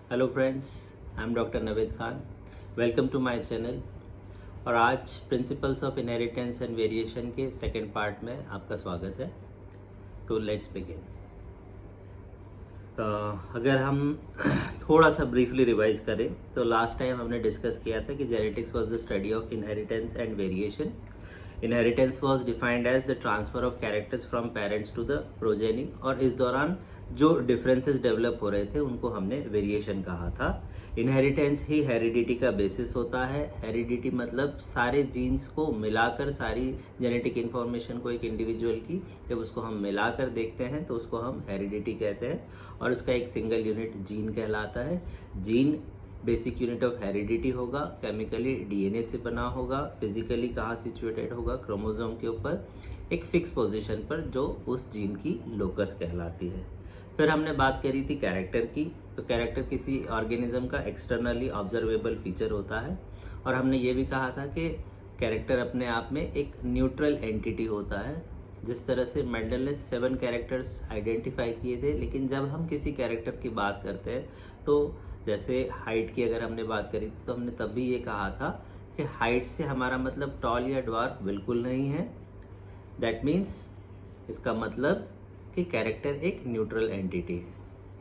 Hello friends, I am doctor Naved Khan. Welcome to my channel. और आज principles of inheritance and variation के second part में आपका स्वागत है। तो लेट्स बिगिन। अगर हम थोड़ा सा ब्रीफली रिवाइज करें तो लास्ट टाइम हमने डिस्कस किया था कि genetics was the study of inheritance and variation. Inheritance was defined as the transfer of characters from parents to the progeny, और इस दौरान जो डिफरेंसेस डेवलप हो रहे थे उनको हमने वेरिएशन कहा था। इनहेरिटेंस ही हेरिडिटी का बेसिस होता है। हेरिडिटी मतलब सारे जीन्स को मिलाकर, सारी जेनेटिक इंफॉर्मेशन को एक इंडिविजुअल की जब उसको हम मिलाकर देखते हैं तो उसको हम हेरिडिटी कहते हैं, और उसका एक सिंगल यूनिट जीन कहलाता है। Gene basic unit of heredity होगा, केमिकली डीएनए से बना होगा, फिजिकली कहाँ सिचुएटेड होगा, क्रोमोसोम के ऊपर एक फिक्स पोजीशन पर जो उस जीन की लोकस कहलाती है। फिर हमने बात करी थी कैरेक्टर की। तो कैरेक्टर किसी ऑर्गेनिज्म का एक्सटर्नली ऑब्जर्वेबल फीचर होता है, और हमने ये भी कहा था कि कैरेक्टर अपने आप में एक न्यूट्रल एंटिटी होता है। जिस तरह से मेंडल ने 7 कैरेक्टर्स आइडेंटिफाई किए थे, लेकिन जब हम किसी कैरेक्टर की बात करते हैं तो जैसे हाइट की अगर हमने बात करी तो हमने तब भी ये कहा था कि हाइट से हमारा मतलब टॉल या ड्वार्फ बिल्कुल नहीं है। दैट मीन्स इसका मतलब कि कैरेक्टर एक न्यूट्रल एंटिटी है,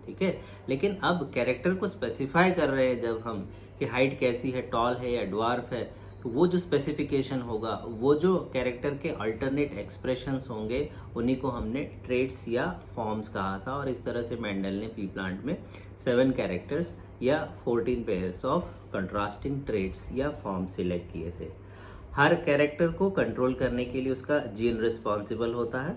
ठीक है। लेकिन अब कैरेक्टर को स्पेसिफाई कर रहे हैं जब हम कि हाइट कैसी है, टॉल है या ड्वार्फ है, तो वो जो स्पेसिफिकेशन होगा, वो जो कैरेक्टर के अल्टरनेट एक्सप्रेशंस होंगे, उन्हीं को हमने ट्रेट्स या फॉर्म्स कहा था। और इस तरह से मेंडल ने पी प्लांट में 7 कैरेक्टर्स या 14 पेयर्स ऑफ कंट्रास्टिंग ट्रेट्स या फॉर्म सिलेक्ट किए थे। हर कैरेक्टर को कंट्रोल करने के लिए उसका जीन रिस्पॉन्सिबल होता है,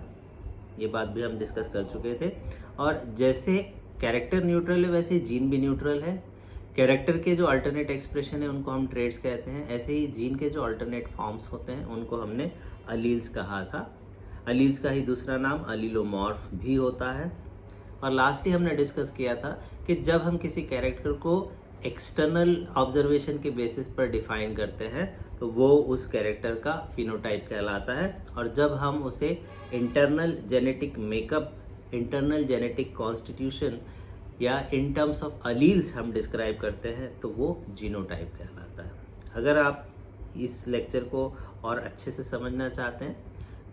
ये बात भी हम डिस्कस कर चुके थे। और जैसे कैरेक्टर न्यूट्रल है वैसे जीन भी न्यूट्रल है। कैरेक्टर के जो अल्टरनेट एक्सप्रेशन है उनको हम ट्रेड्स कहते हैं, ऐसे ही जीन के जो अल्टरनेट फॉर्म्स होते हैं उनको हमने अलील्स कहा था। अलील्स का ही दूसरा नाम अलीलोमॉर्फ भी होता है। और लास्टली हमने डिस्कस किया था कि जब हम किसी कैरेक्टर को एक्सटर्नल ऑब्जर्वेशन के बेसिस पर डिफाइन करते हैं तो वो उस कैरेक्टर का फिनोटाइप कहलाता है, और जब हम उसे internal genetic makeup, internal genetic constitution या इन टर्म्स ऑफ अलील्स हम डिस्क्राइब करते हैं तो वो जीनोटाइप कहलाता है। अगर आप इस लेक्चर को और अच्छे से समझना चाहते हैं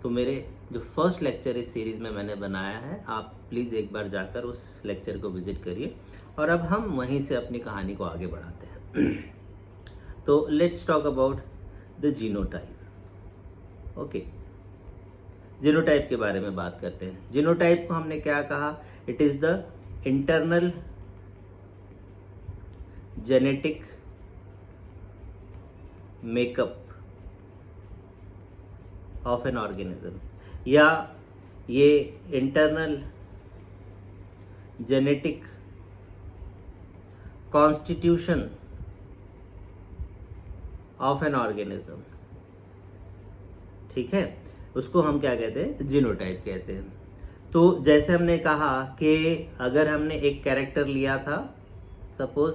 तो मेरे जो फर्स्ट लेक्चर इस सीरीज में मैंने बनाया है, आप प्लीज़ एक बार जाकर उस लेक्चर को विजिट करिए। और अब हम वहीं से अपनी कहानी को आगे बढ़ाते हैं। तो let's talk about the genotype. Okay, genotype के बारे में बात करते हैं। जीनोटाइप को हमने क्या कहा? It is the internal genetic makeup of an organism, या ये internal genetic constitution of an organism, ठीक है, उसको हम क्या कहते हैं? जीनोटाइप कहते हैं। तो जैसे हमने कहा कि अगर हमने एक कैरेक्टर लिया था, सपोज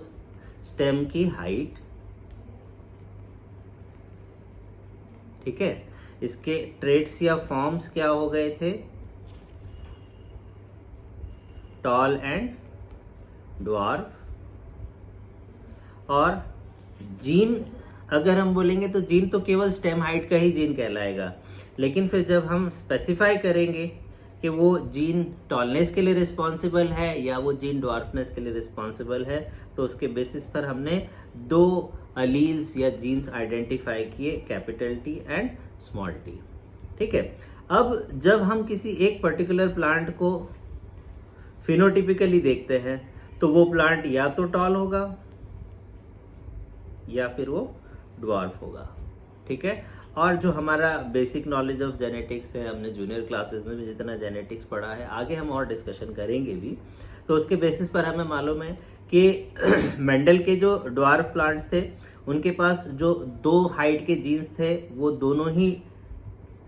स्टेम की हाइट, ठीक है, इसके ट्रेट्स या फॉर्म्स क्या हो गए थे? Tall and dwarf. और जीन अगर हम बोलेंगे तो जीन तो केवल स्टेम हाइट का ही जीन कहलाएगा, लेकिन फिर जब हम स्पेसिफाई करेंगे कि वो जीन टॉलनेस के लिए रिस्पॉन्सिबल है या वो जीन ड्वार्फनेस के लिए रिस्पॉन्सिबल है, तो उसके बेसिस पर हमने 2 अलील्स या जीन्स आइडेंटिफाई किए, capital T and small T, ठीक है। अब जब हम किसी एक पर्टिकुलर प्लांट को फिनोटिपिकली देखते हैं तो वो प्लांट या तो टॉल होगा या फिर वो ड्वार्फ होगा, ठीक है। और जो हमारा बेसिक नॉलेज ऑफ जेनेटिक्स है, हमने जूनियर क्लासेस में भी जितना जेनेटिक्स पढ़ा है, आगे हम और डिस्कशन करेंगे भी, तो उसके बेसिस पर हमें मालूम है कि मेंडल के जो ड्वार्फ प्लांट्स थे उनके पास जो 2 हाइट के जीन्स थे वो दोनों ही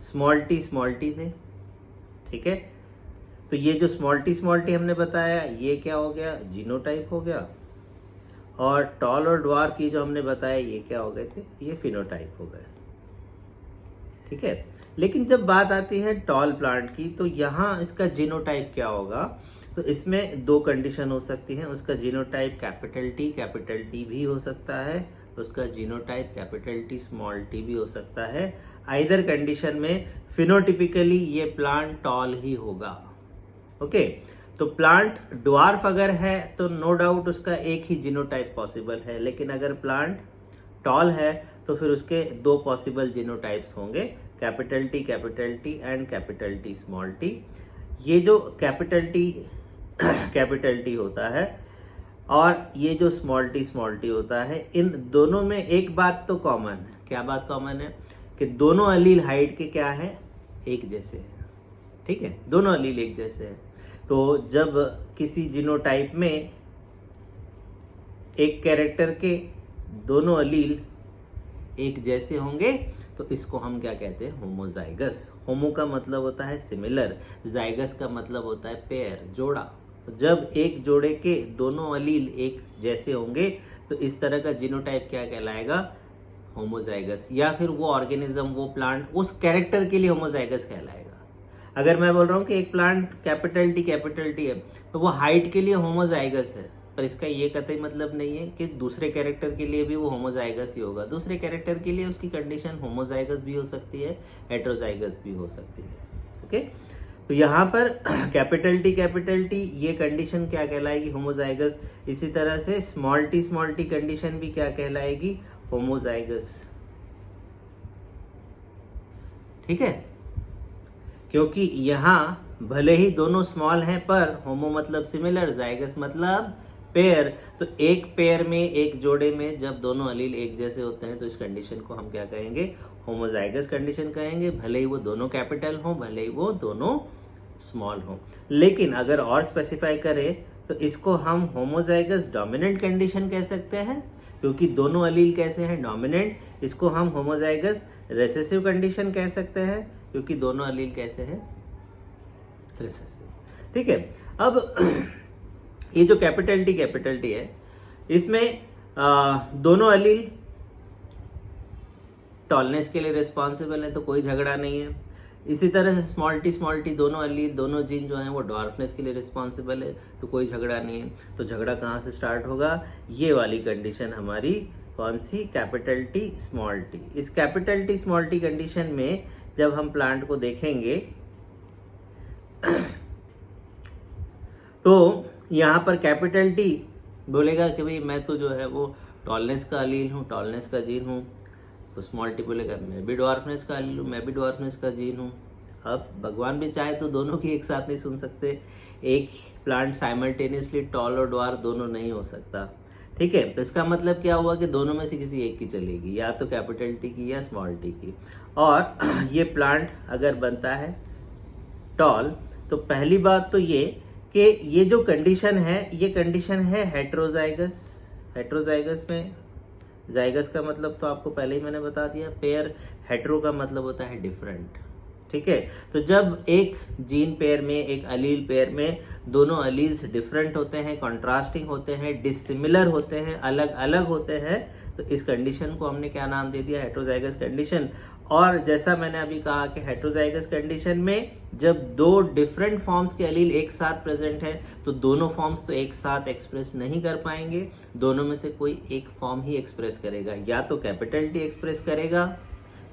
स्मॉल टी थे, ठीक है। तो ये जो स्मॉल टी हमने बताया, ये क्या हो गया? जीनोटाइप हो गया। और टॉल और ड्वार्फ ये जो हमने बताया, ये क्या हो गए थे? ये फिनोटाइप हो गए, ठीक है। लेकिन जब बात आती है टॉल प्लांट की, तो यहाँ इसका जीनोटाइप क्या होगा? तो इसमें दो कंडीशन हो सकती हैं, उसका जीनोटाइप कैपिटल टी भी हो सकता है, उसका genotype capital T small T भी हो सकता है। आइदर कंडीशन में फिनोटिपिकली ये प्लांट टॉल ही होगा। ओके, तो प्लांट ड्वार्फ अगर है तो नो डाउट उसका एक ही जीनोटाइप पॉसिबल है, लेकिन अगर प्लांट टॉल है तो फिर उसके दो पॉसिबल जीनोटाइप्स होंगे, capital T and capital T small T. ये जो कैपिटल टी होता है और ये जो स्मॉल टी होता है, इन दोनों में एक बात तो कॉमन है। क्या बात कॉमन है? कि दोनों अलील हाइट के क्या है, एक जैसे है। ठीक है, दोनों अलील एक जैसे है। तो जब किसी जीनोटाइप में एक कैरेक्टर के दोनों अलील एक जैसे होंगे तो इसको हम क्या कहते हैं, होमोजाइगस। होमो का मतलब होता है सिमिलर, जाइगस का मतलब होता है पेयर, जोड़ा। तो जब एक जोड़े के दोनों अलील एक जैसे होंगे तो इस तरह का जीनोटाइप क्या कहलाएगा, होमोजाइगस। या फिर वो ऑर्गेनिज्म, वो प्लांट उस कैरेक्टर के लिए होमोजाइगस कहलाएगा। अगर मैं बोल रहा हूँ कि एक प्लांट कैपिटल टी है तो वो हाइट के लिए होमोजाइगस है, पर इसका ये कतई मतलब नहीं है कि दूसरे कैरेक्टर के लिए भी वो होमोजाइगस ही होगा। दूसरे कैरेक्टर के लिए उसकी कंडीशन होमोजाइगस भी हो सकती है, हेटेरोजाइगस भी हो सकती है। ओके, तो यहाँ पर कैपिटल टी ये कंडीशन क्या कहलाएगी, होमोजाइगस। इसी तरह से स्मॉल टी कंडीशन भी क्या कहलाएगी, होमोजाइगस। ठीक है, क्योंकि यहाँ भले ही दोनों स्मॉल हैं पर होमो मतलब सिमिलर, जाइगस मतलब पेयर। तो एक पेयर में, एक जोड़े में जब दोनों अलील एक जैसे होते हैं तो इस कंडीशन को हम क्या कहेंगे, होमोजाइगस कंडीशन कहेंगे। भले ही वो दोनों कैपिटल हो, भले ही वो दोनों स्मॉल हो। लेकिन अगर और स्पेसिफाई करें तो इसको हम होमोजाइगस डोमिनेंट कंडीशन कह सकते हैं, क्योंकि दोनों अलील कैसे हैं, डोमिनेंट। इसको हम होमोजाइगस रेसेसिव कंडीशन कह सकते हैं, क्योंकि दोनों अलील कैसे हैं, रेसेसिव। ठीक है, अब ये जो कैपिटल टी है, इसमें दोनों अलील टॉलनेस के लिए रिस्पॉन्सिबल है, तो कोई झगड़ा नहीं है। इसी तरह से स्मॉल टी दोनों अलील, दोनों जीन जो हैं वो डॉर्फनेस के लिए रिस्पॉन्सिबल है, तो कोई झगड़ा नहीं है। तो झगड़ा कहाँ से स्टार्ट होगा, ये वाली कंडीशन हमारी कौन सी, कैपिटल टी स्मॉल टी। इस capital T small T condition में जब हम प्लांट को देखेंगे तो यहाँ पर कैपिटल टी बोलेगा कि भाई मैं तो जो है वो टॉलनेस का अलील हूँ, टॉलनेस का जीन हूँ। तो स्मॉल टी बोलेगा मैं भी डॉर्फनेस का अलील हूँ, मैं भी डॉर्फनेस का जीन हूँ। अब भगवान भी चाहे तो दोनों की एक साथ नहीं सुन सकते, एक प्लांट साइमल्टेनियसली टॉल और डॉर्फ दोनों नहीं हो सकता। ठीक है, तो इसका मतलब क्या हुआ कि दोनों में से किसी एक की चलेगी, या तो कैपिटल टी की या स्मॉल टी की। और ये प्लांट अगर बनता है टॉल, तो पहली बात तो ये कि ये जो कंडीशन है, ये कंडीशन है हेटेरोजाइगस। हेटेरोजाइगस में जाइगस का मतलब तो आपको पहले ही मैंने बता दिया, पेयर। हेटेरो का मतलब होता है डिफरेंट। ठीक है, तो जब एक जीन पेयर में, एक अलील पेयर में दोनों अलील्स डिफरेंट होते हैं, कॉन्ट्रास्टिंग होते हैं, डिसिमिलर होते हैं, अलग अलग होते हैं, तो इस कंडीशन को हमने क्या नाम दे दिया, हेटेरोजाइगस कंडीशन। और जैसा मैंने अभी कहा कि हेटेरोजाइगस कंडीशन में जब दो डिफरेंट फॉर्म्स के अलील एक साथ प्रेजेंट है तो दोनों फॉर्म्स तो एक साथ एक्सप्रेस नहीं कर पाएंगे, दोनों में से कोई एक फॉर्म ही एक्सप्रेस करेगा, या तो कैपिटल टी एक्सप्रेस करेगा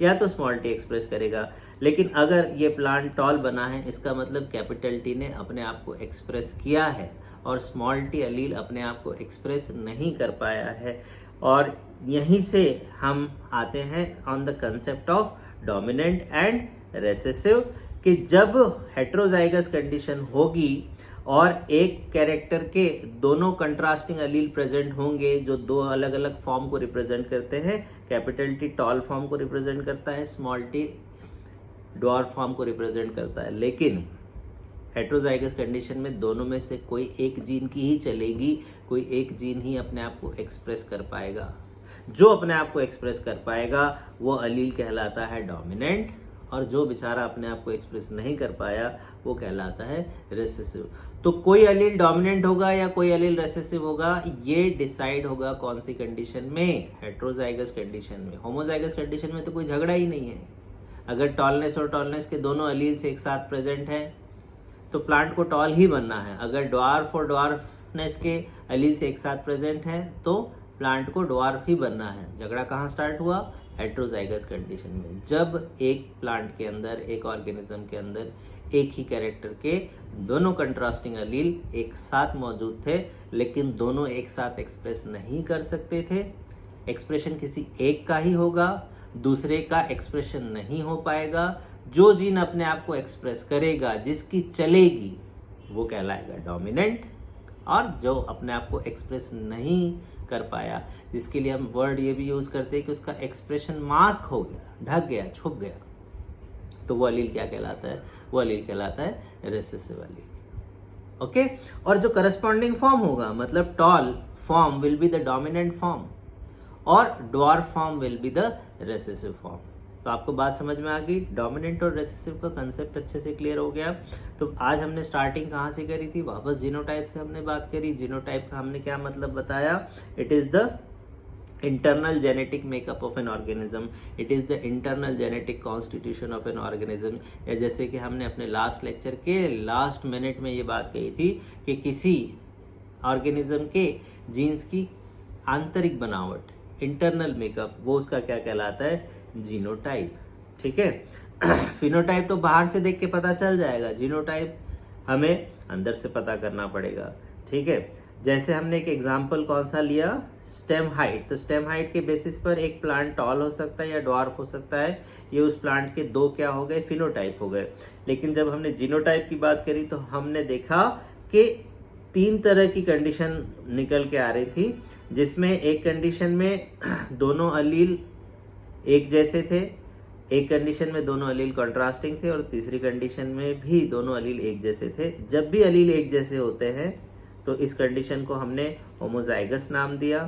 या तो स्मॉल टी एक्सप्रेस करेगा। लेकिन अगर ये प्लांट टॉल बना है, इसका मतलब कैपिटल टी ने अपने आप को एक्सप्रेस किया है और स्मॉल टी अलील अपने आप को एक्सप्रेस नहीं कर पाया है। और यहीं से हम आते हैं on the concept of dominant and recessive, कि जब हेटेरोजाइगस कंडीशन होगी और एक कैरेक्टर के दोनों कंट्रास्टिंग अलील प्रेजेंट होंगे जो दो अलग अलग फॉर्म को रिप्रेजेंट करते हैं, कैपिटल टी टॉल फॉर्म को रिप्रेजेंट करता है, स्मॉल टी ड्वार्फ फॉर्म को रिप्रेजेंट करता है। लेकिन हेटेरोजाइगस कंडीशन में दोनों में से कोई एक जीन की ही चलेगी, कोई एक जीन ही अपने आप को एक्सप्रेस कर पाएगा। जो अपने आप को एक्सप्रेस कर पाएगा वो अलील कहलाता है डोमिनेंट, और जो बेचारा अपने आप को एक्सप्रेस नहीं कर पाया वो कहलाता है रेसेसिव। तो कोई अलील डोमिनेंट होगा या कोई अलील रेसेसिव होगा, ये डिसाइड होगा कौन सी कंडीशन में, हेटेरोजाइगस कंडीशन में। होमोजाइगस कंडीशन में तो कोई झगड़ा ही नहीं है। अगर टॉलनेस और टॉलनेस के दोनों अलील्स एक साथ प्रेजेंट है तो प्लांट को टॉल ही बनना है। अगर ड्वार्फ और ड्वार्फनेस के एलील्स एक साथ प्रेजेंट है तो प्लांट को ड्वार्फ ही बनना है। झगड़ा कहाँ स्टार्ट हुआ? हेट्रोजाइगस कंडीशन में, जब एक प्लांट के अंदर, एक ऑर्गेनिज्म के अंदर एक ही कैरेक्टर के दोनों कंट्रास्टिंग एलील एक साथ मौजूद थे, लेकिन दोनों एक साथ एक्सप्रेस नहीं कर सकते थे। एक्सप्रेशन किसी एक का ही होगा, दूसरे का एक्सप्रेशन नहीं हो पाएगा। जो जीन अपने आप को एक्सप्रेस करेगा, जिसकी चलेगी, वो कहलाएगा डोमिनेंट, और जो अपने आप को एक्सप्रेस नहीं कर पाया, जिसके लिए हम वर्ड ये भी यूज करते हैं कि उसका एक्सप्रेशन मास्क हो गया, ढक गया, छुप गया, तो वो एलील क्या कहलाता है? वो एलील कहलाता है रिसेसिव एलील। ओके, और जो करस्पॉन्डिंग फॉर्म होगा, मतलब tall form will be the dominant form और dwarf form will be the recessive form. तो आपको बात समझ में आ गई? डोमिनेंट और रेसेसिव का कंसेप्ट अच्छे से क्लियर हो गया। तो आज हमने स्टार्टिंग कहाँ से करी थी? वापस जीनोटाइप से हमने बात करी। जीनोटाइप का हमने क्या मतलब बताया? It is the internal genetic makeup of an organism, it is the internal genetic constitution of an organism। या जैसे कि हमने अपने लास्ट लेक्चर के लास्ट मिनट में ये बात कही थी कि किसी ऑर्गेनिज्म के जीन्स की आंतरिक बनावट, इंटरनल मेकअप, वो उसका क्या कहलाता है? जीनोटाइप। ठीक है। फिनोटाइप तो बाहर से देख के पता चल जाएगा, जीनोटाइप हमें अंदर से पता करना पड़ेगा। ठीक है। जैसे हमने एक एग्जाम्पल कौन सा लिया? Stem height. तो स्टेम हाइट के बेसिस पर एक प्लांट टॉल हो सकता है या ड्वार्फ हो सकता है। ये उस प्लांट के दो क्या हो गए? फिनोटाइप हो गए। लेकिन जब हमने जीनोटाइप की बात करी तो हमने देखा कि 3 तरह की कंडीशन निकल के आ रही थी, जिसमें एक कंडीशन में दोनों अलील एक जैसे थे, एक कंडीशन में दोनों अलील कॉन्ट्रास्टिंग थे, और तीसरी कंडीशन में भी दोनों अलील एक जैसे थे। जब भी अलील एक जैसे होते हैं तो इस कंडीशन को हमने होमोजाइगस नाम दिया।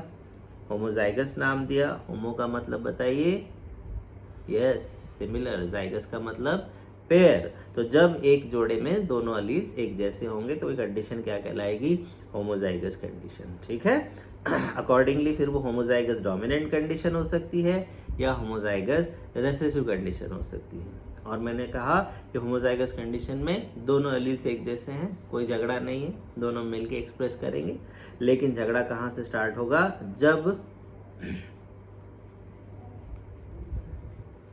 होमोजाइगस नाम दिया। होमो का मतलब बताइए? Yes, similar. जाइगस का मतलब पेयर। तो जब एक जोड़े में दोनों अलील्स एक जैसे होंगे तो ये कंडीशन क्या कहलाएगी? Homozygous condition. ठीक है। अकॉर्डिंगली फिर वो होमोजाइगस डोमिनेंट कंडीशन हो सकती है या होमोजाइगस रेसेसिव कंडीशन हो सकती है। और मैंने कहा कि होमोजाइगस कंडीशन में दोनों एलील्स एक जैसे हैं, कोई झगड़ा नहीं है, दोनों मिलके एक्सप्रेस करेंगे। लेकिन झगड़ा कहाँ से स्टार्ट होगा? जब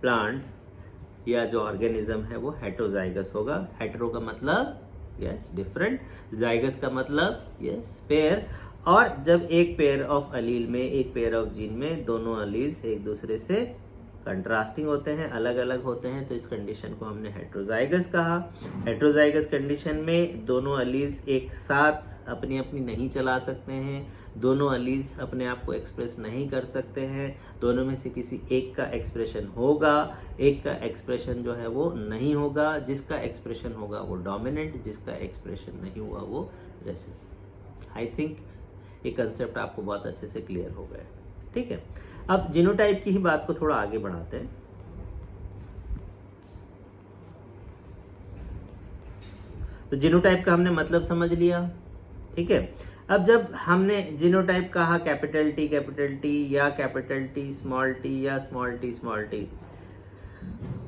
प्लांट या जो ऑर्गेनिज्म है वो हेट्रोजाइगस होगा। हेट्रो का मतलब यस डिफरेंट, जाइगस का मतलब यस पेयर। और जब एक पेयर ऑफ अलील में, एक पेयर ऑफ जीन में दोनों अलील्स एक दूसरे से कंट्रास्टिंग होते हैं, अलग अलग होते हैं, तो इस कंडीशन को हमने हेट्रोजाइगस कहा। हेट्रोजाइगस कंडीशन में दोनों अलील्स एक साथ अपनी अपनी नहीं चला सकते हैं, दोनों अलील्स अपने आप को एक्सप्रेस नहीं कर सकते हैं, दोनों में से किसी एक का एक्सप्रेशन होगा, एक का एक्सप्रेशन जो है वो नहीं होगा। जिसका एक्सप्रेशन होगा वो डोमिनेंट, जिसका एक्सप्रेशन नहीं हुआ वो रेसेसिव। आई थिंक ये कंसेप्ट आपको बहुत अच्छे से क्लियर हो गया। ठीक है। अब जीनोटाइप की ही बात को थोड़ा आगे बढ़ाते हैं। तो जीनोटाइप का हमने मतलब समझ लिया। ठीक है। अब जब हमने जीनोटाइप कहा कैपिटल टी या कैपिटल टी स्मॉल टी या स्मॉल टी,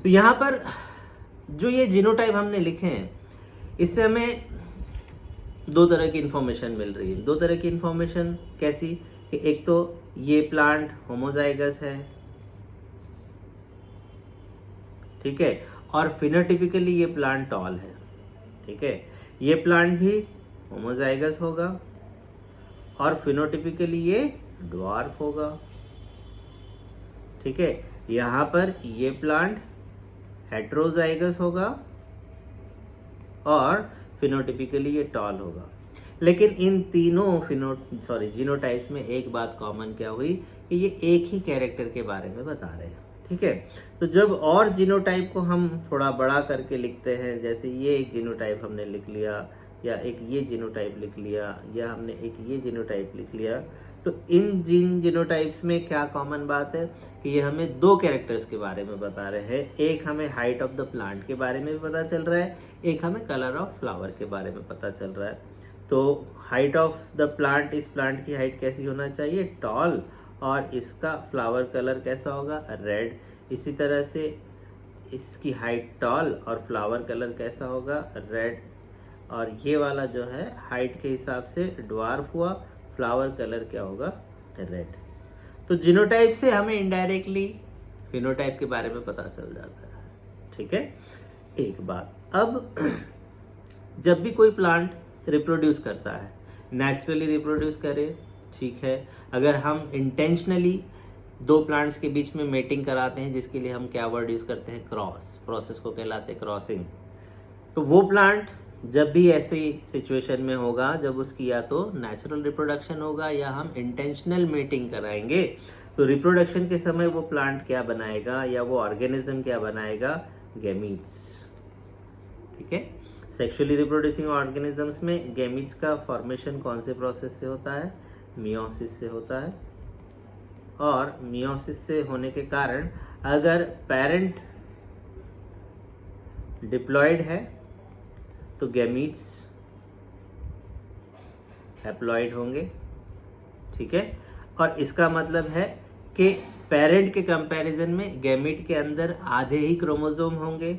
तो यहां पर जो ये जीनोटाइप हमने लिखे हैं, इससे हमें 2 तरह की इंफॉर्मेशन मिल रही है। 2 तरह की इंफॉर्मेशन कैसी? कि एक तो ये प्लांट होमोजाइगस है, ठीक है, और फिनोटिपिकली ये प्लांट टॉल है। ठीक है। ये प्लांट भी होमोजाइगस होगा और फिनोटिपिकली ये ड्वार्फ होगा। ठीक है। यहां पर ये प्लांट हेट्रोजाइगस होगा और फिनोटिपिकली ये टॉल होगा। लेकिन इन तीनों जीनोटाइप्स में एक बात कॉमन क्या हुई कि ये एक ही कैरेक्टर के बारे में बता रहे हैं। ठीक है। तो जब और जीनोटाइप को हम थोड़ा बड़ा करके लिखते हैं, जैसे ये एक जीनोटाइप हमने लिख लिया, या एक ये जीनोटाइप लिख लिया, या हमने एक ये जीनोटाइप लिख लिया, तो इन जीनोटाइप्स में क्या कॉमन बात है कि ये हमें 2 कैरेक्टर्स के बारे में बता रहे हैं। एक हमें हाइट ऑफ द प्लांट के बारे में भी पता चल रहा है, एक हमें कलर ऑफ फ्लावर के बारे में पता चल रहा है। तो हाइट ऑफ द प्लांट, इस प्लांट की हाइट कैसी होना चाहिए? टॉल। और इसका फ्लावर कलर कैसा होगा? रेड। इसी तरह से इसकी हाइट टॉल और फ्लावर कलर कैसा होगा? रेड। और ये वाला जो है हाइट के हिसाब से ड्वार्फ हुआ, फ्लावर कलर क्या होगा, रेड। तो जीनोटाइप से हमें इनडायरेक्टली फिनोटाइप के बारे में पता चल जाता है, ठीक है। एक बात, अब जब भी कोई प्लांट रिप्रोड्यूस करता है, नेचुरली रिप्रोड्यूस करे, ठीक है। अगर हम इंटेंशनली दो प्लांट्स के बीच में मेटिंग कराते हैं, जिसके लिए हम क्या वर्ड यूज करते हैं, क्रॉस, प्रोसेस को कहलाते हैं क्रॉसिंग। तो वो प्लांट जब भी ऐसी सिचुएशन में होगा, जब उसकी या तो नेचुरल रिप्रोडक्शन होगा या हम इंटेंशनल मेटिंग कराएंगे, तो रिप्रोडक्शन के समय वो प्लांट क्या बनाएगा या वो ऑर्गेनिज्म क्या बनाएगा, गैमीट्स, ठीक है। सेक्सुअली रिप्रोड्यूसिंग ऑर्गेनिजम्स में गैमीट्स का फॉर्मेशन कौन से प्रोसेस से होता है, मियोसिस से होता है। और मियोसिस से होने के कारण अगर पेरेंट डिप्लॉयड है तो गैमीट्स हैप्लॉयड होंगे, ठीक है। और इसका मतलब है कि पेरेंट के कंपैरिजन में गैमीट के अंदर आधे ही क्रोमोसोम होंगे,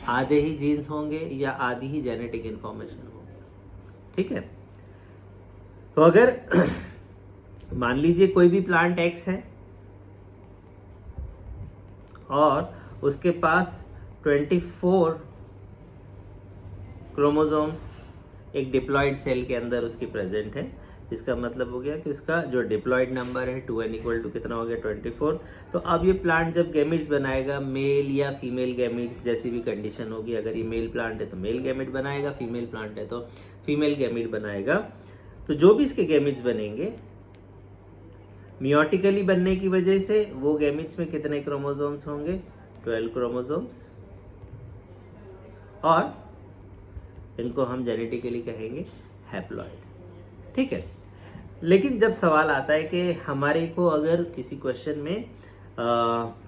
आधे ही जीन्स होंगे या आधी ही जेनेटिक इंफॉर्मेशन होगी, ठीक है। तो अगर मान लीजिए कोई भी प्लांट एक्स है और उसके पास 24 क्रोमोसोम्स एक डिप्लॉयड सेल के अंदर उसकी प्रेजेंट है, इसका मतलब हो गया कि उसका जो डिप्लॉयड नंबर है 2n इक्वल टू कितना हो गया, 24। तो अब ये प्लांट जब गैमेट्स बनाएगा, मेल या फीमेल गैमेट्स जैसी भी कंडीशन होगी, अगर ये मेल प्लांट है तो मेल गैमेट बनाएगा, फीमेल प्लांट है तो फीमेल गैमेट बनाएगा। तो जो भी इसके गैमेट्स बनेंगे मियोटिकली बनने की वजह से वो गैमेट्स में कितने क्रोमोसोम्स होंगे, 12 क्रोमोसोम्स, और इनको हम जेनेटिकली कहेंगे हैप्लॉइड, ठीक है। लेकिन जब सवाल आता है कि हमारे को अगर किसी क्वेश्चन में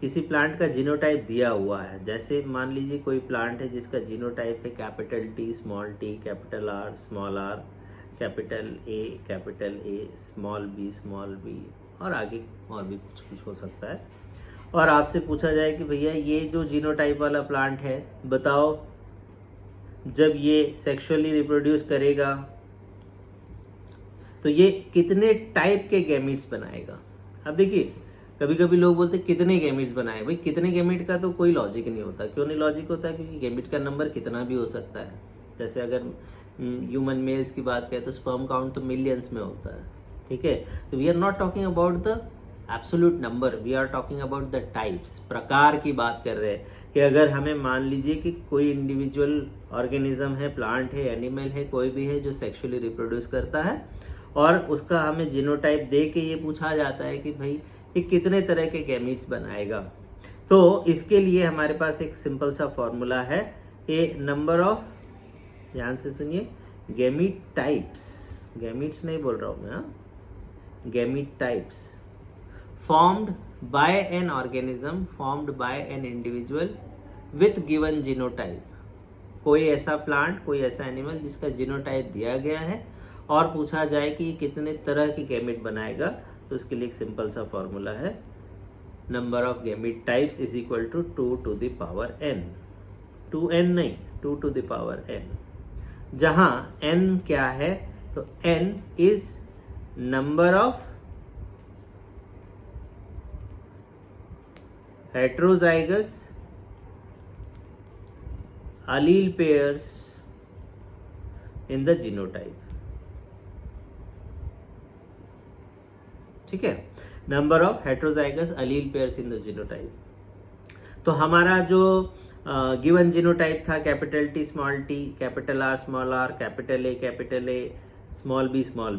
किसी प्लांट का जीनोटाइप दिया हुआ है, जैसे मान लीजिए कोई प्लांट है जिसका जीनोटाइप है capital T small t, capital R small r, capital A small b और आगे और भी कुछ कुछ हो सकता है, और आपसे पूछा जाए कि भैया ये जो जीनोटाइप वाला प्लांट है बताओ जब ये सेक्सुअली रिप्रोड्यूस करेगा तो ये कितने टाइप के गैमीट्स बनाएगा। अब देखिए कभी कभी लोग बोलते कितने गैमीट्स बनाए, भाई कितने गैमीट का तो कोई लॉजिक नहीं होता। क्यों नहीं लॉजिक होता, क्योंकि गैमीट का नंबर कितना भी हो सकता है। जैसे अगर ह्यूमन मेल्स की बात करें तो स्पर्म काउंट तो मिलियंस में होता है, ठीक है। तो we are not talking about the absolute number, we are talking about the types, प्रकार की बात कर रहे हैं कि अगर हमें मान लीजिए कि कोई इंडिविजुअल ऑर्गेनिज्म है, प्लांट है, एनिमल है, कोई भी है जो सेक्सुअली रिप्रोड्यूस करता है और उसका हमें जीनोटाइप दे के ये पूछा जाता है कि भाई ये कितने तरह के गैमीट्स बनाएगा, तो इसके लिए हमारे पास एक सिंपल सा फॉर्मूला है, ए नंबर ऑफ, ध्यान से सुनिए, गैमीट टाइप्स, गैमीट्स नहीं बोल रहा हूँ मैं, gamete types formed by an organism, formed by an individual with given genotype। कोई ऐसा प्लांट, कोई ऐसा एनिमल जिसका जीनोटाइप दिया गया है और पूछा जाए कि कितने तरह की गैमेट बनाएगा, तो उसके लिए एक सिंपल सा फॉर्मूला है, number of gamete types is equal to 2 to the power n, 2n नहीं, 2 to the power n, जहां n क्या है, तो n is number of heterozygous allele pairs in the genotype, ठीक है, number of heterozygous allele pairs in the genotype. तो हमारा जो गिवन जीनोटाइप था capital T small t, capital R small r, capital A small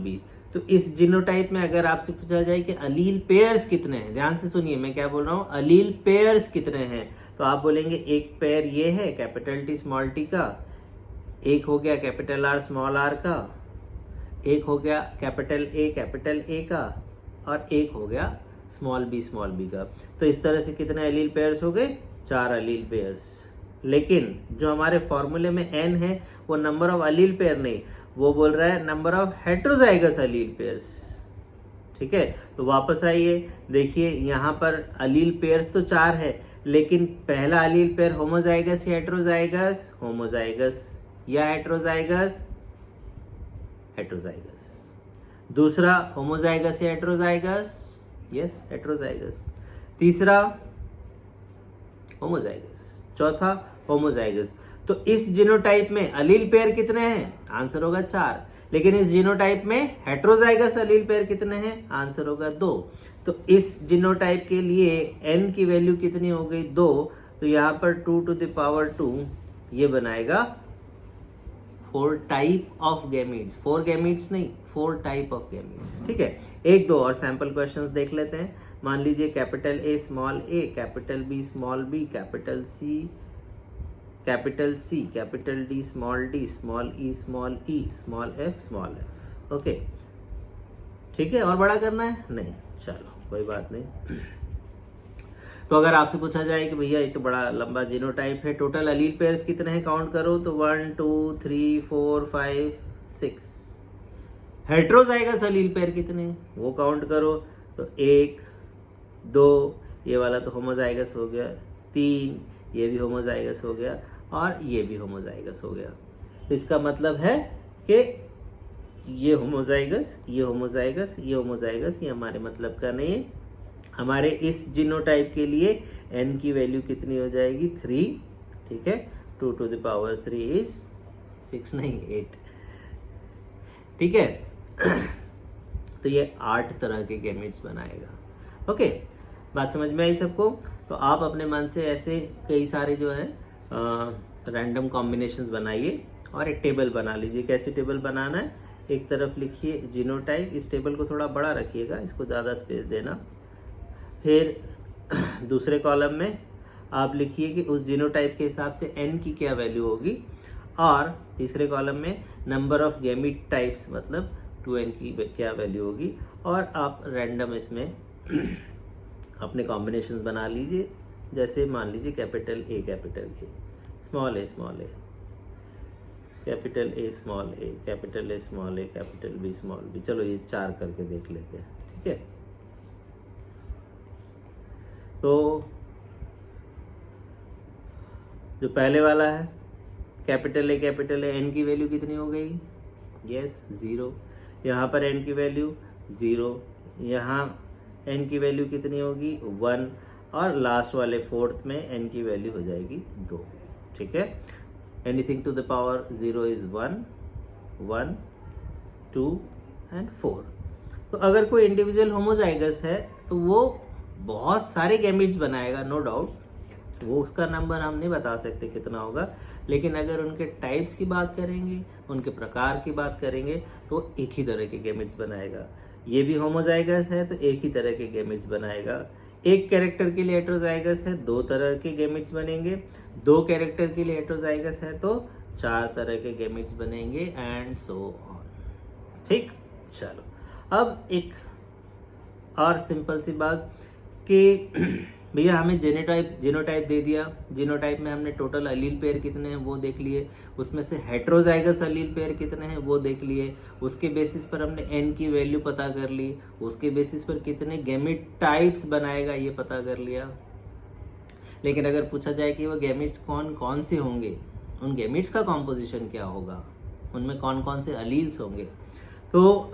b, तो इस genotype में अगर आपसे पूछा जाए कि अलील पेयर्स कितने हैं, ध्यान से सुनिए मैं क्या बोल रहा हूँ, अलील पेयर्स कितने हैं, तो आप बोलेंगे एक पेयर ये है कैपिटल T स्मॉल t का, एक हो गया कैपिटल R स्मॉल r का, एक हो गया कैपिटल A का, और एक हो गया स्मॉल b का। तो इस तरह से कितने अलील पेयर्स हो गए, 4 अलील पेयर्स। लेकिन जो हमारे फॉर्मूले में n है वो नंबर ऑफ अलील पेयर नहीं, वो बोल रहा है number of heterozygous allele pairs, ठीक है। तो वापस आइए, देखिए यहाँ पर अलील पेयर्स तो 4 है, लेकिन पहला अलील पेयर होमोजाइगस या हेट्रोजाइगस, होमोजाइगस या हेट्रोजाइगस, हेट्रोजाइगस। दूसरा होमोजाइगस या हेट्रोजाइगस, यस हेट्रोजाइगस। तीसरा होमोजाइगस, चौथा होमोजाइगस। तो इस जीनोटाइप में अलील पेयर कितने हैं? आंसर होगा 4। लेकिन इस जीनोटाइप में हेट्रोजाइगस अलील पेयर कितने हैं? आंसर होगा 2। तो इस जीनोटाइप के लिए n की वैल्यू कितनी हो गई? 2। तो यहाँ पर 2 to the power 2 ये बनाएगा 4 टाइप ऑफ गैमीट्स, 4 गैमीट्स नहीं, 4 टाइप ऑफ गैमीट्स। ठीक है, एक दो और सैंपल क्वेश्चंस देख लेते हैं। मान लीजिए capital A small a, capital B small b, capital C, capital C, capital D small d, small e, small f, small f। Okay, ठीक है, और बड़ा करना है? नहीं, चलो कोई बात नहीं। तो अगर आपसे पूछा जाए कि भैया ये तो बड़ा लंबा जीनोटाइप है, टोटल अलील पेयर्स कितने हैं काउंट करो, तो 1 2 3 4 5 6। हेट्रोजाइगस अलील पेयर कितने हैं वो काउंट करो, तो 1 2, ये वाला तो होमोजाइगस हो गया, 3 ये भी होमोजाइगस हो गया, और ये भी होमोजाइगस हो गया। तो इसका मतलब है कि ये होमोजाइगस, ये होमोजाइगस, ये होमोजाइगस, ये हमारे मतलब का नहीं है। हमारे इस जीनोटाइप के लिए n की वैल्यू कितनी हो जाएगी? 3। ठीक है, 2 to the power 3 is 6 नहीं 8। ठीक है, तो ये 8 तरह के गैमेट्स बनाएगा। ओके, बात समझ में आई सबको? तो आप अपने मन से ऐसे कई सारे जो है रैंडम कॉम्बिनेशंस बनाइए और एक टेबल बना लीजिए। कैसी टेबल बनाना है? एक तरफ लिखिए जीनोटाइप, इस टेबल को थोड़ा बड़ा रखिएगा, इसको ज़्यादा स्पेस देना। फिर दूसरे कॉलम में आप लिखिए कि उस जीनोटाइप के हिसाब से n की क्या वैल्यू होगी, और तीसरे कॉलम में नंबर ऑफ गैमीट टाइप्स मतलब 2n की क्या वैल्यू होगी, और आप रैंडम इसमें अपने कॉम्बिनेशंस बना लीजिए। जैसे मान लीजिए capital A small a small a, capital A small a, capital A small a, capital B small b। चलो ये 4 करके देख लेते हैं। ठीक है, तो जो पहले वाला है कैपिटल A n की वैल्यू कितनी हो गई? यस 0। यहाँ पर n की वैल्यू 0, यहाँ n की वैल्यू कितनी होगी? 1, और लास्ट वाले फोर्थ में n की वैल्यू हो जाएगी 2। ठीक है, anything to the power 0 is 1 1 2 and 4। तो अगर कोई इंडिविजुअल होमोजाइगस है तो वो बहुत सारे गैमीट्स बनाएगा, नो डाउट। वो उसका नंबर हम नहीं बता सकते कितना होगा, लेकिन अगर उनके टाइप्स की बात करेंगे, उनके प्रकार की बात करेंगे, तो एक ही तरह के गैमीट्स बनाएगा। ये भी होमोजाइगस है तो एक ही तरह के गैमीट्स बनाएगा। एक कैरेक्टर के लिए हेट्रोजाइगस है 2 तरह के गैमीट्स बनेंगे, 2 कैरेक्टर के लिए हेट्रोजाइगस है तो 4 तरह के गैमीट्स बनेंगे, एंड सो ऑन। ठीक, चलो अब एक और सिंपल सी बात कि भैया हमें जीनोटाइप दे दिया, जीनोटाइप में हमने टोटल अलील पेयर कितने हैं वो देख लिए, उसमें से हेट्रोजाइगस अलील पेयर कितने हैं वो देख लिए, उसके बेसिस पर हमने n की वैल्यू पता कर ली, उसके बेसिस पर कितने गैमीट टाइप्स बनाएगा ये पता कर लिया। लेकिन अगर पूछा जाए कि वो गैमीट्स कौन कौन से होंगे, उन गैमीट्स का कॉम्पोजिशन क्या होगा, उनमें कौन कौन से अलील्स होंगे, तो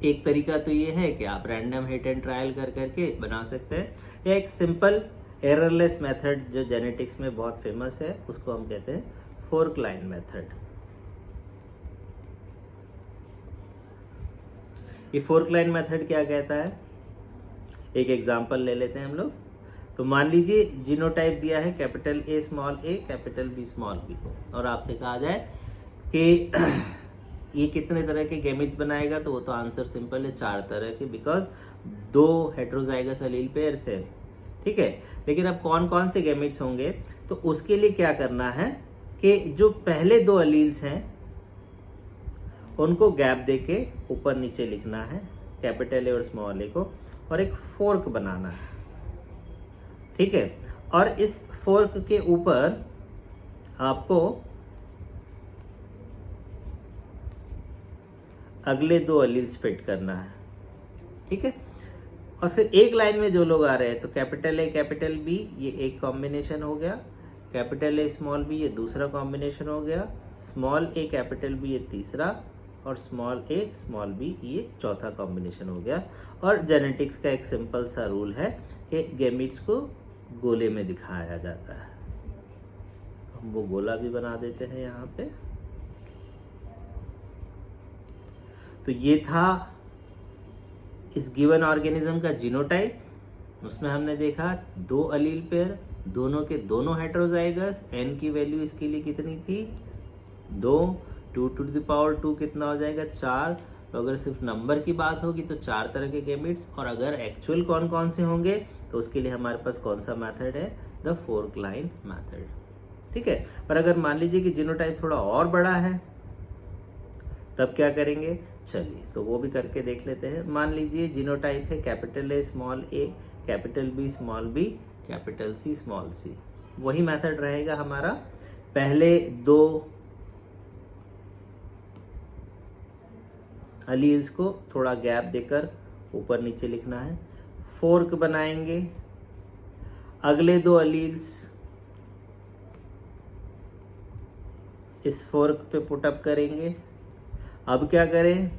एक तरीका तो ये है कि आप रैंडम हिट एंड ट्रायल कर करके बना सकते हैं, या एक सिंपल एररलेस मेथड जो जेनेटिक्स में बहुत फेमस है उसको हम कहते हैं फोर्क लाइन मेथड। ये फोर्क लाइन मेथड क्या कहता है? एक एग्जांपल ले लेते हैं हम लोग। तो मान लीजिए जीनोटाइप दिया है capital A small a, capital B small b, और आपसे कहा जाए कि ये कितने तरह के गैमेट्स बनाएगा, तो वो तो आंसर सिंपल है 4 तरह के, बिकॉज 2 हेट्रोजाइगस अलील पेयर्स है। ठीक है, लेकिन अब कौन कौन से गैमेट्स होंगे, तो उसके लिए क्या करना है कि जो पहले 2 अलील्स हैं उनको गैप देके ऊपर नीचे लिखना है, कैपिटल A और स्मॉल a को, और एक फोर्क बनाना है। ठीक है, और इस फोर्क के ऊपर आपको अगले 2 अलील्स फिट करना है। ठीक है, और फिर एक लाइन में जो लोग आ रहे हैं तो कैपिटल A कैपिटल B ये एक कॉम्बिनेशन हो गया, कैपिटल A स्मॉल b ये दूसरा कॉम्बिनेशन हो गया, स्मॉल a कैपिटल B ये तीसरा, और स्मॉल ए स्मॉल बी, ये चौथा कॉम्बिनेशन हो गया। और जेनेटिक्स का एक सिंपल सा रूल है कि गैमीट्स को गोले में दिखाया जाता है। हम वो गोला भी बना देते हैं यहाँ पे। तो ये था इस गिवन ऑर्गेनिज्म का जीनोटाइप। उसमें हमने देखा 2 अलील पेयर, दोनों के दोनों हेटेरोजाइगस। n की वैल्यू इसके लिए कितनी थी? 2 2 to the power 2 कितना हो जाएगा? 4। तो अगर सिर्फ नंबर की बात होगी तो 4 तरह के गैमीट्स, और अगर एक्चुअल कौन कौन से होंगे तो उसके लिए हमारे पास कौन सा मेथड है? The fork line method. ठीक है। पर अगर मान लीजिए कि जीनोटाइप थोड़ा और बड़ा है तब क्या करेंगे? चलिए तो वो भी करके देख लेते हैं। मान लीजिए जीनोटाइप है capital A small A, capital B small B, capital C small C. वही मेथड रहेगा हमारा। पहले 2 अलील्स को थोड़ा गैप देकर ऊपर नीचे लिखना है। फोर्क बनाएंगे, अगले 2 अलील्स इस फोर्क पे पुटअप करेंगे। अब क्या करें?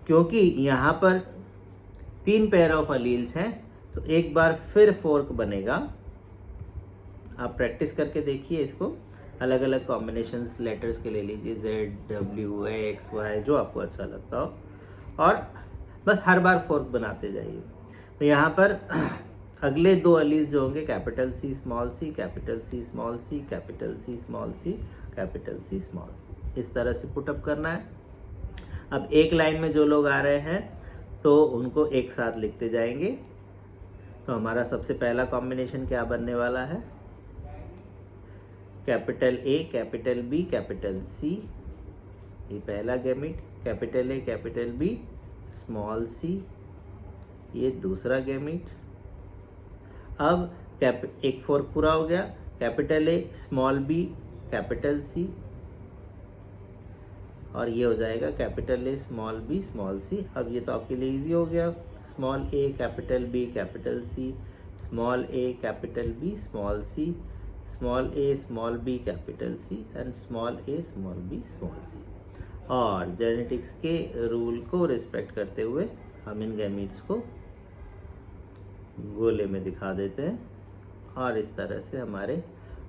क्योंकि यहाँ पर 3 पेयर ऑफ अलील्स हैं तो एक बार फिर फोर्क बनेगा। आप प्रैक्टिस करके देखिए इसको। अलग अलग कॉम्बिनेशंस लेटर्स के ले लीजिए, Z, W, X, Y, जो आपको अच्छा लगता हो, और बस हर बार फोर्क बनाते जाइए। तो यहाँ पर अगले 2 अलील्स जो होंगे capital C small C, capital C small C, capital C small C, capital C small C, इस तरह से पुटअप करना है। अब एक लाइन में जो लोग आ रहे हैं तो उनको एक साथ लिखते जाएंगे। तो हमारा सबसे पहला कॉम्बिनेशन क्या बनने वाला है? Capital A, capital B, capital C, ये पहला gamete. Capital A, capital B, small C, ये दूसरा गैमीट। अब एक फोर्क पूरा हो गया। Capital A small B, capital C, और ये हो जाएगा capital A small B small C. अब ये तो आपके लिए इजी हो गया। Small A capital B capital C, small A capital B small C, small A small B capital C, and small A small B small C. और genetics के rule को रिस्पेक्ट करते हुए हम इन गैमीट्स को गोले में दिखा देते हैं। और इस तरह से हमारे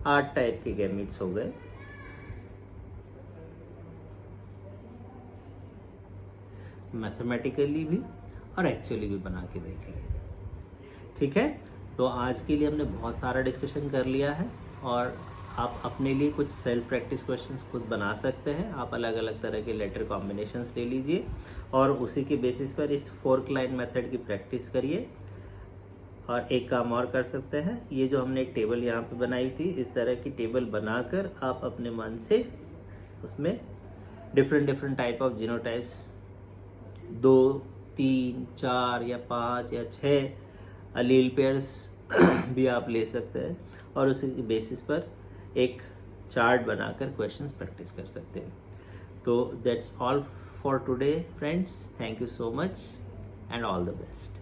8 टाइप के गैमीट्स हो गए। मैथमेटिकली भी और एक्चुअली भी बना के देख लिए। ठीक है। तो आज के लिए हमने बहुत सारा डिस्कशन कर लिया है, और आप अपने लिए कुछ सेल्फ प्रैक्टिस क्वेश्चंस खुद बना सकते हैं। आप अलग अलग तरह के लेटर कॉम्बिनेशंस ले लीजिए और उसी के बेसिस पर इस फोर्क लाइन मेथड की प्रैक्टिस करिए। और एक काम और कर सकते हैं, ये जो हमने एक टेबल यहाँ पे बनाई थी, इस तरह की टेबल बनाकर आप अपने मन से उसमें डिफरेंट टाइप ऑफ जीनोटाइप्स 2, 3, 4 या 5 या 6 अलील पेयर्स भी आप ले सकते हैं, और उसी बेसिस पर एक चार्ट बनाकर क्वेश्चंस प्रैक्टिस कर सकते हैं। तो that's all for today friends. Thank you so much and all the best.